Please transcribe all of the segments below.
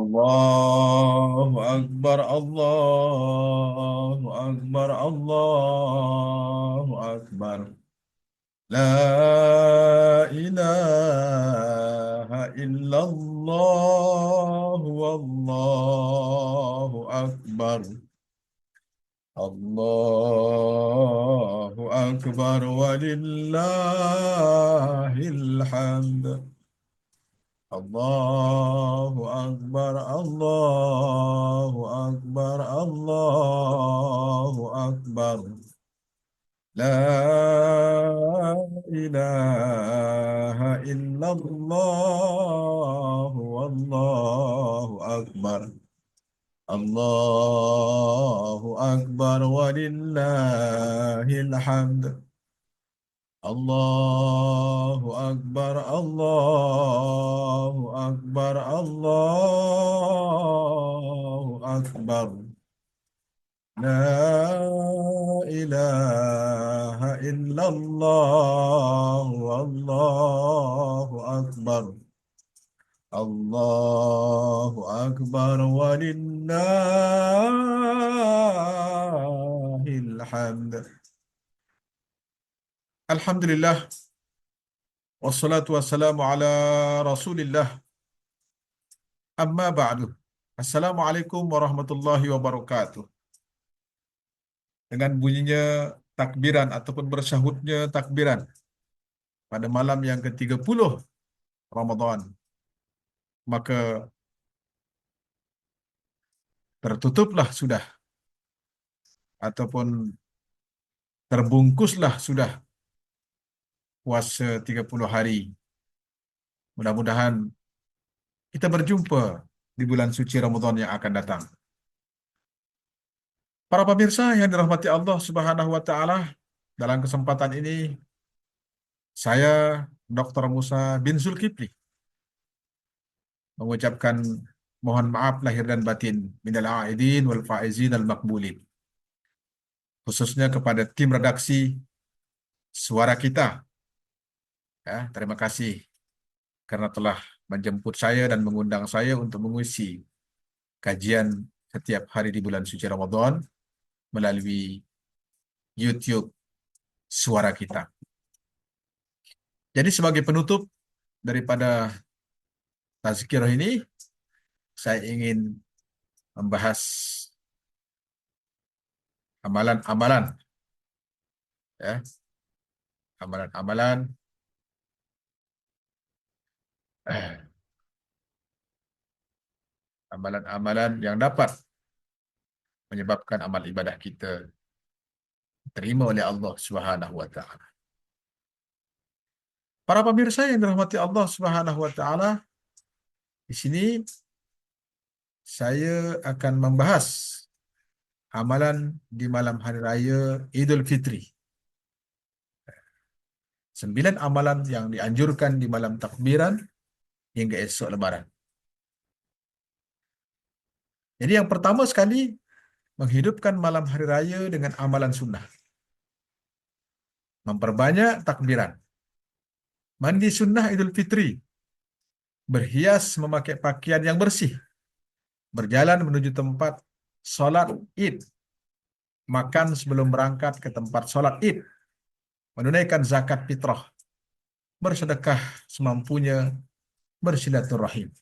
Allahu Akbar, Allahu Akbar, Allahu Akbar. La ilaha illallah, wallahu akbar. Allahu akbar walillahil hamd. Allahu akbar, Allahu akbar, Allahu akbar. La ilaha illallah, wallahu akbar. Allahu akbar walillahil hamd. Allahu akbar, Allahu akbar, Allahu akbar. La ilaha illallah, wallahu akbar. Allahu akbar walillahil hamd. Alhamdulillah, wassalatu wassalamu ala Rasulillah. Amma ba'du. Assalamualaikum warahmatullahi wabarakatuh. Dengan bunyinya takbiran ataupun bersyahudnya takbiran pada malam yang ke-30 Ramadan, maka tertutuplah sudah ataupun terbungkuslah sudah puasa 30 hari. Mudah-mudahan kita berjumpa di bulan suci Ramadan yang akan datang. Para pemirsa yang dirahmati Allah Subhanahu wa taala, dalam kesempatan ini saya Dr. Musa bin Zulkifli mengucapkan mohon maaf lahir dan batin minal aidin wal faizin al makbulin, khususnya kepada tim redaksi Suara Kita. Ya, terima kasih karena telah menjemput saya dan mengundang saya untuk mengisi kajian setiap hari di bulan suci Ramadan melalui YouTube Suara Kita. Jadi sebagai penutup daripada tazkirah ini, saya ingin membahas amalan-amalan, ya, amalan-amalan amalan-amalan yang dapat menyebabkan amal ibadah kita diterima oleh Allah Subhanahu wa taala. Para pemirsa yang dirahmati Allah Subhanahu wa taala, di sini saya akan membahas amalan di malam hari raya Idul Fitri. 9 amalan yang dianjurkan di malam takbiran hingga esok Lebaran. Jadi yang pertama sekali, menghidupkan malam hari raya dengan amalan sunnah. Memperbanyak takbiran. Mandi sunnah Idul Fitri. Berhias memakai pakaian yang bersih. Berjalan menuju tempat solat Id. Makan sebelum berangkat ke tempat solat Id. Menunaikan zakat fitrah. Bersedekah semampunya. Bersilaturahim.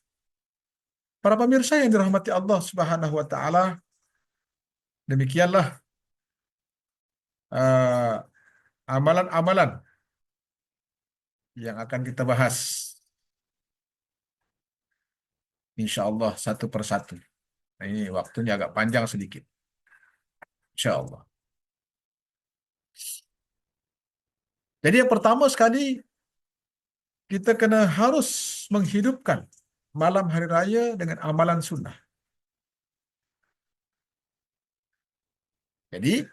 Para pemirsa yang dirahmati Allah Subhanahu wa taala, demikianlah amalan-amalan yang akan kita bahas, insya Allah satu persatu. Nah, ini waktunya agak panjang sedikit, insya Allah. Jadi yang pertama sekali, kita harus menghidupkan malam hari raya dengan amalan sunnah. Jadi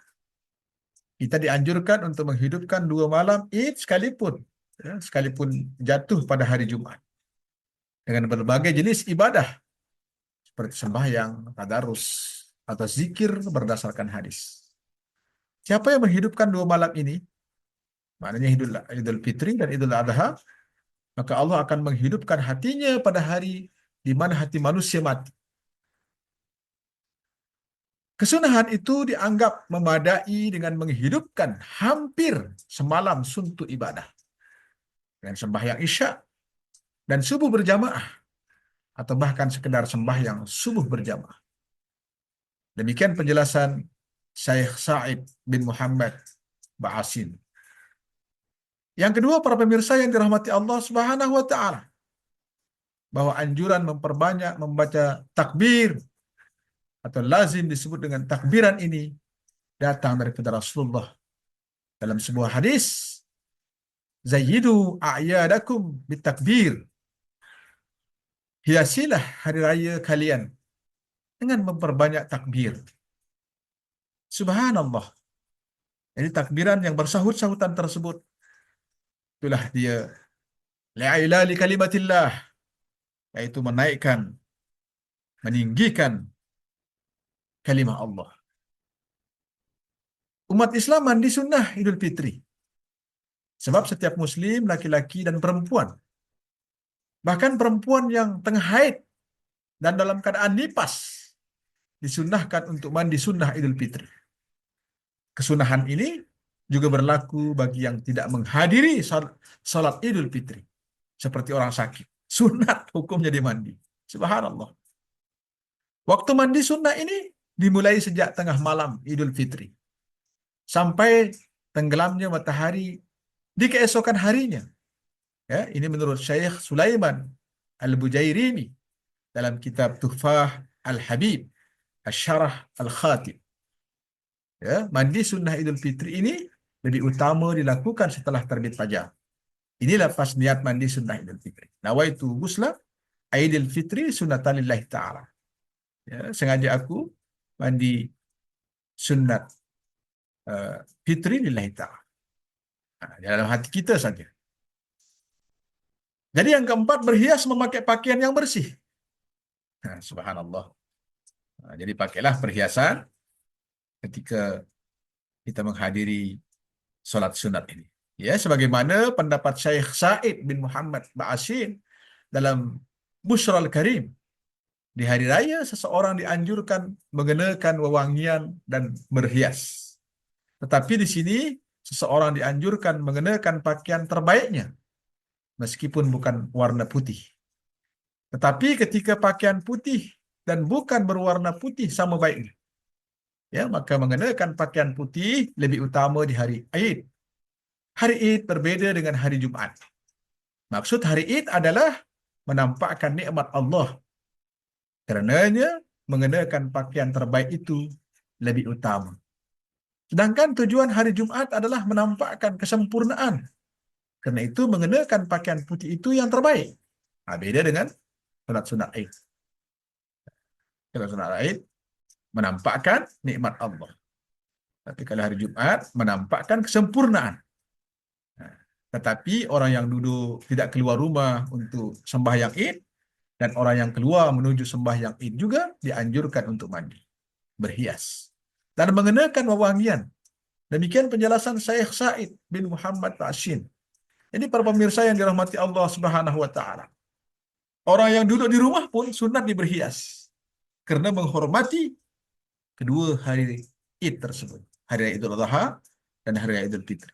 kita dianjurkan untuk menghidupkan 2 malam Id sekalipun, ya, sekalipun jatuh pada hari Jumat, dengan berbagai jenis ibadah seperti sembahyang, tadarus, atau zikir berdasarkan hadis. Siapa yang menghidupkan 2 malam ini, maknanya Idul Fitri dan Idul Adha, maka Allah akan menghidupkan hatinya pada hari di mana hati manusia mati. Kesunahan itu dianggap memadai dengan menghidupkan hampir semalam suntuk ibadah dengan sembahyang isya dan subuh berjamaah atau bahkan sekedar sembahyang subuh berjamaah. Demikian penjelasan Syekh Sa'id bin Muhammad Ba'asin. Yang kedua, para pemirsa yang dirahmati Allah Subhanahu wa taala, bahwa anjuran memperbanyak membaca takbir atau lazim disebut dengan takbiran ini datang daripada Rasulullah dalam sebuah hadis, "Zayyidu a'yadakum bitakbir." Hiasilah hari raya kalian dengan memperbanyak takbir. Subhanallah. Jadi takbiran yang bersahut-sahutan tersebut itulah dia li'ilali kalimatillah, yaitu menaikkan, meninggikan kalimah Allah. Umat Islam mandi sunnah Idul Fitri. Sebab setiap muslim, laki-laki dan perempuan, bahkan perempuan yang tengah haid dan dalam keadaan nifas, disunnahkan untuk mandi sunnah Idul Fitri. Kesunahan ini juga berlaku bagi yang tidak menghadiri salat Idul Fitri, seperti orang sakit. Sunat hukumnya dia mandi. Subhanallah. Waktu mandi sunnah ini dimulai sejak tengah malam Idul Fitri sampai tenggelamnya matahari di keesokan harinya. Ya, ini menurut Syekh Sulaiman Al-Bujairimi dalam kitab Tuhfah Al-Habib Asy-Syarah Al-Khatib. Ya, mandi sunnah Idul Fitri ini lebih utama dilakukan setelah terbit fajar. Ini lepas niat mandi sunnah Idul Fitri. Nawaitu ghusla Idul Fitri sunnatan lillahi ta'ala. Ya, sengaja aku mandi sunnat fitri lillahi ta'ala. Dalam hati kita saja. Jadi yang keempat, berhias memakai pakaian yang bersih. Subhanallah. Jadi pakailah perhiasan ketika kita menghadiri solat sunat ini. Ya, sebagaimana pendapat Syekh Sa'id bin Muhammad Ba'asin dalam Busyral Karim. Di hari raya, seseorang dianjurkan mengenakan wewangian dan berhias. Tetapi di sini, seseorang dianjurkan mengenakan pakaian terbaiknya, meskipun bukan warna putih. Tetapi ketika pakaian putih dan bukan berwarna putih sama baiknya, ya, maka mengenakan pakaian putih lebih utama di hari Id. Hari Id berbeda dengan hari Jumat. Maksud hari Id adalah menampakkan nikmat Allah. Karenanya mengenakan pakaian terbaik itu lebih utama. Sedangkan tujuan hari Jumat adalah menampakkan kesempurnaan. Karena itu mengenakan pakaian putih itu yang terbaik. Beda dengan sunat Id. Kalau sunat Id menampakkan nikmat Allah. Tapi kalau hari Jumat menampakkan kesempurnaan. Tetapi orang yang duduk tidak keluar rumah untuk sembahyang Id dan orang yang keluar menuju sembahyang Id juga dianjurkan untuk mandi, berhias, dan mengenakan wewangian. Demikian penjelasan Syekh Sa'id bin Muhammad Ba'asin. Jadi para pemirsa yang dirahmati Allah Subhanahu wa taala, orang yang duduk di rumah pun sunat diberhias karena menghormati kedua hari Id tersebut, hari Raya Idul Adha dan hari Raya Idul Fitri.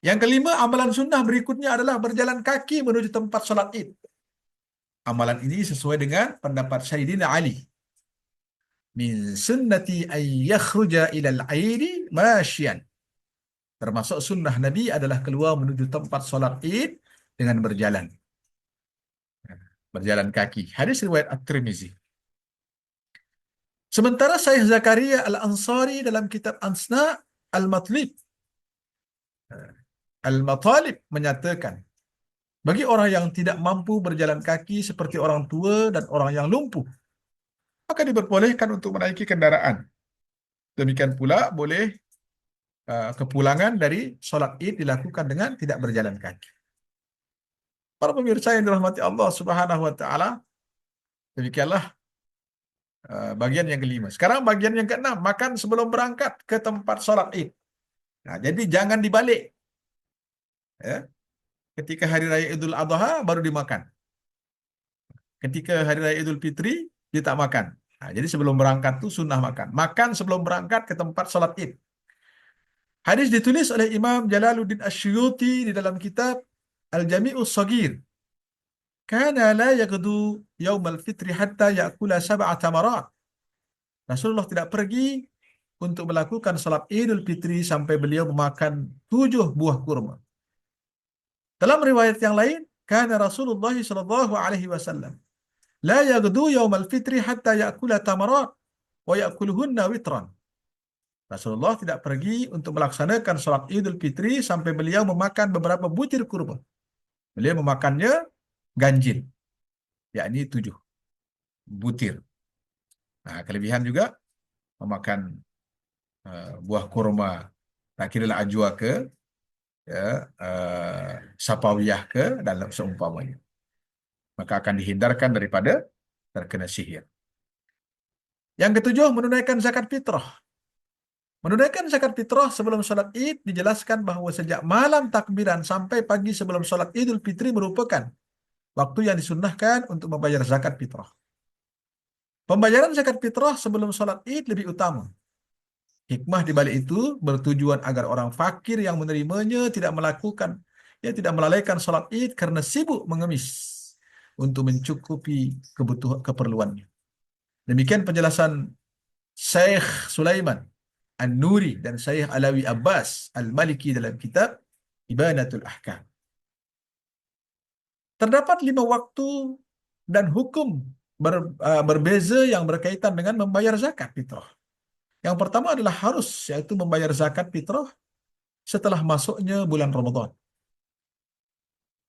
Yang kelima, amalan sunnah berikutnya adalah berjalan kaki menuju tempat sholat Id. Amalan ini sesuai dengan pendapat Sayyidina Ali. Min sunnati ay yakhruja ilal aidi masyian. Termasuk sunnah Nabi adalah keluar menuju tempat sholat Id dengan berjalan. Berjalan kaki. Hadis riwayat At-Tirmizi. Sementara Syekh Zakaria Al-Ansari dalam kitab Ansna Al-Matalib menyatakan, bagi orang yang tidak mampu berjalan kaki seperti orang tua dan orang yang lumpuh, maka diperbolehkan untuk menaiki kendaraan. Demikian pula boleh kepulangan dari sholat Id dilakukan dengan tidak berjalan kaki. Para pemirsa yang dirahmati Allah Subhanahu wa taala, demikianlah bagian yang kelima. Sekarang bagian yang keenam, makan sebelum berangkat ke tempat sholat Id. Nah, jadi jangan dibalik. Ya. Ketika hari raya Idul Adha baru dimakan. Ketika hari raya Idul Fitri dia tak makan. Jadi sebelum berangkat tuh sunnah makan. Makan sebelum berangkat ke tempat sholat id. Hadis ditulis oleh Imam Jalaluddin Asyuyuti di dalam kitab Al-Jami'us Shaghir. Kana la yaghdu yaumal fitri hatta ya'kula sab'a tamarat. Rasulullah tidak pergi untuk melakukan salat Idul Fitri sampai beliau memakan 7 buah kurma. Dalam riwayat yang lain, kana Rasulullah sallallahu alaihi wasallam la yaghdu yaumal fitri hatta ya'kula tamarat wa ya'kuluhunna witran. Rasulullah tidak pergi untuk melaksanakan salat Idul Fitri sampai beliau memakan beberapa butir kurma. Beliau memakannya ganjil, yakni 7 butir. Nah, kelebihan juga memakan buah kurma, tak kira lah ajwa ke, ya, sapawiyah ke, dalam seumpamanya. Maka akan dihindarkan daripada terkena sihir. Yang ketujuh, menunaikan zakat fitrah. Menunaikan zakat fitrah sebelum sholat id dijelaskan bahawa sejak malam takbiran sampai pagi sebelum sholat idul fitri merupakan waktu yang disunnahkan untuk membayar zakat fitrah. Pembayaran zakat fitrah sebelum sholat id lebih utama. Hikmah di balik itu bertujuan agar orang fakir yang menerimanya tidak melalaikan sholat id karena sibuk mengemis untuk mencukupi kebutuhan keperluannya. Demikian penjelasan Syekh Sulaiman An-Nuri dan Syekh Alawi Abbas Al-Maliki dalam kitab Ibanatul Ahkam. Terdapat 5 waktu dan hukum berbeza yang berkaitan dengan membayar zakat fitrah. Yang pertama adalah harus, yaitu membayar zakat fitrah setelah masuknya bulan Ramadan.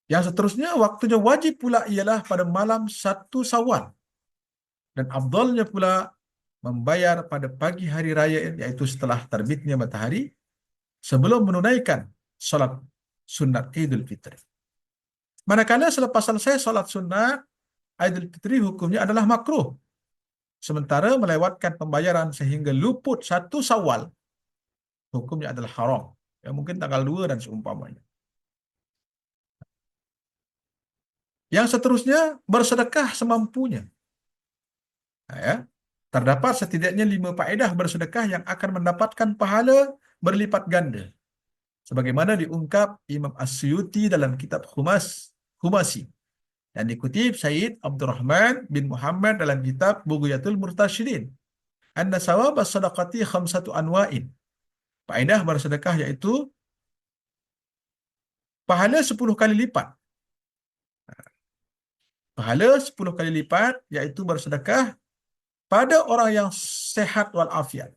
Yang seterusnya, waktunya wajib pula ialah pada malam 1 Syawal. Dan afdalnya pula membayar pada pagi hari raya, yaitu setelah terbitnya matahari, sebelum menunaikan salat sunat Idul Fitri. Manakala selepas selesai salat sunat Idul Fitri, hukumnya adalah makruh. Sementara melewatkan pembayaran sehingga luput 1 Syawal, hukumnya adalah haram. Ya, mungkin tanggal 2 dan seumpamanya. Yang seterusnya, bersedekah semampunya. Nah, ya. Terdapat setidaknya 5 faedah bersedekah yang akan mendapatkan pahala berlipat ganda. Sebagaimana diungkap Imam As-Suyuti dalam kitab Khumasi. Dan dikutip Sayyid Abdurrahman bin Muhammad dalam kitab Bughyatul Murtasyidin. Anna sawab as-sadaqati 5 anwa'in. Faedah bersedekah yaitu pahala 10 kali lipat. Pahala 10 kali lipat yaitu bersedekah pada orang yang sehat walafiat.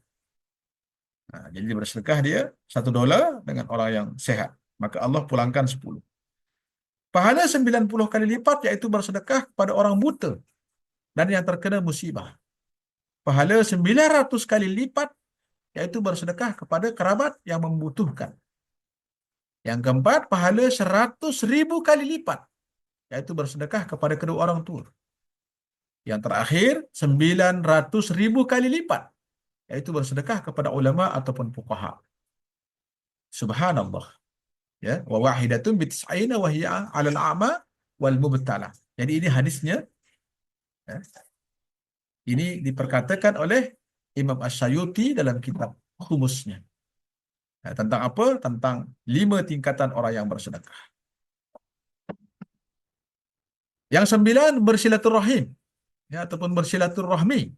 Jadi bersedekah dia $1 dengan orang yang sehat. Maka Allah pulangkan 10. Pahala 90 kali lipat yaitu bersedekah kepada orang buta dan yang terkena musibah. Pahala 900 kali lipat yaitu bersedekah kepada kerabat yang membutuhkan. Yang keempat, pahala 100.000 kali lipat yaitu bersedekah kepada kedua orang tua. Yang terakhir, 900.000 kali lipat yaitu bersedekah kepada ulama ataupun fuqaha. Subhanallah. Ya, wa wahidatun bi tis'ina wa hiya 'ala al-a'ma wal mubtala. Jadi ini hadisnya, ya. Ini diperkatakan oleh Imam Asy-Syafi'i dalam kitab Khumusnya. Ya, tentang apa? Tentang 5 tingkatan orang yang bersedekah. Yang 9, bersilaturahim, ya, ataupun bersilaturahmi.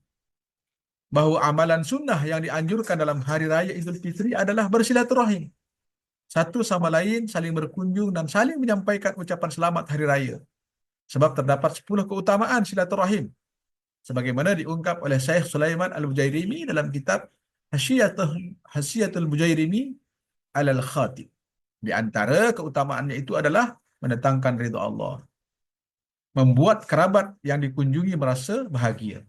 Bahawa amalan sunnah yang dianjurkan dalam hari raya Idul Fitri adalah bersilaturahim. Satu sama lain saling berkunjung dan saling menyampaikan ucapan selamat hari raya. Sebab terdapat 10 keutamaan silaturahim. Sebagaimana diungkap oleh Syekh Sulaiman Al-Bujairimi dalam kitab Hasyiatul Bujairimi Al-Khatib. Di antara keutamaannya itu adalah mendatangkan ridha Allah. Membuat kerabat yang dikunjungi merasa bahagia.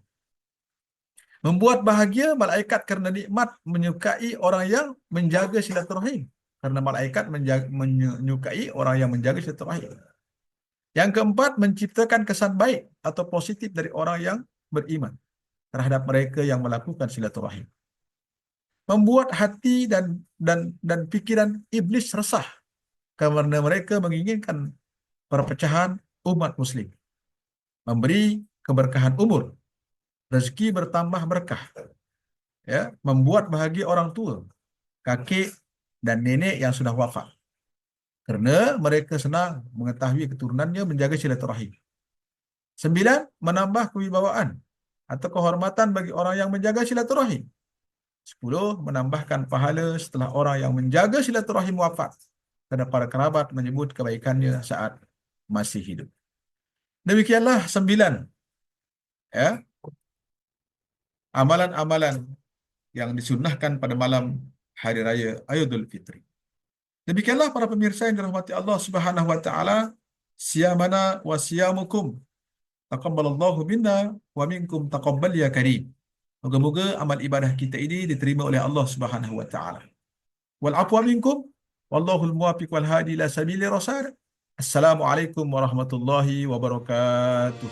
Membuat bahagia malaikat kerana nikmat menyukai orang yang menjaga silaturahim. Karena malaikat menyukai orang yang menjaga silaturahim. Yang keempat, menciptakan kesan baik atau positif dari orang yang beriman terhadap mereka yang melakukan silaturahim. Membuat hati dan pikiran iblis resah kerana mereka menginginkan perpecahan umat muslim. Memberi keberkahan umur rezeki bertambah berkah, ya, membuat bahagia orang tua, kakek dan nenek yang sudah wafat, kerana mereka senang mengetahui keturunannya, menjaga silaturahim. 9, menambah kewibawaan atau kehormatan bagi orang yang menjaga silaturahim. 10, menambahkan pahala setelah orang yang menjaga silaturahim wafat, kerana para kerabat menyebut kebaikannya saat masih hidup. Demikianlah 9, ya, amalan-amalan yang disunnahkan pada malam hari raya Aidul Fitri. Demikianlah para pemirsa yang dirahmati Allah Subhanahu wa taala, siyamana wa siyamukum taqabbalallahu minna wa minkum taqabbal ya karim. Moga-moga amal ibadah kita ini diterima oleh Allah Subhanahu wa taala. Wal afwa minkum wallahul muwaffiq wal hadi ila sabili rasyad. Assalamualaikum warahmatullahi wabarakatuh.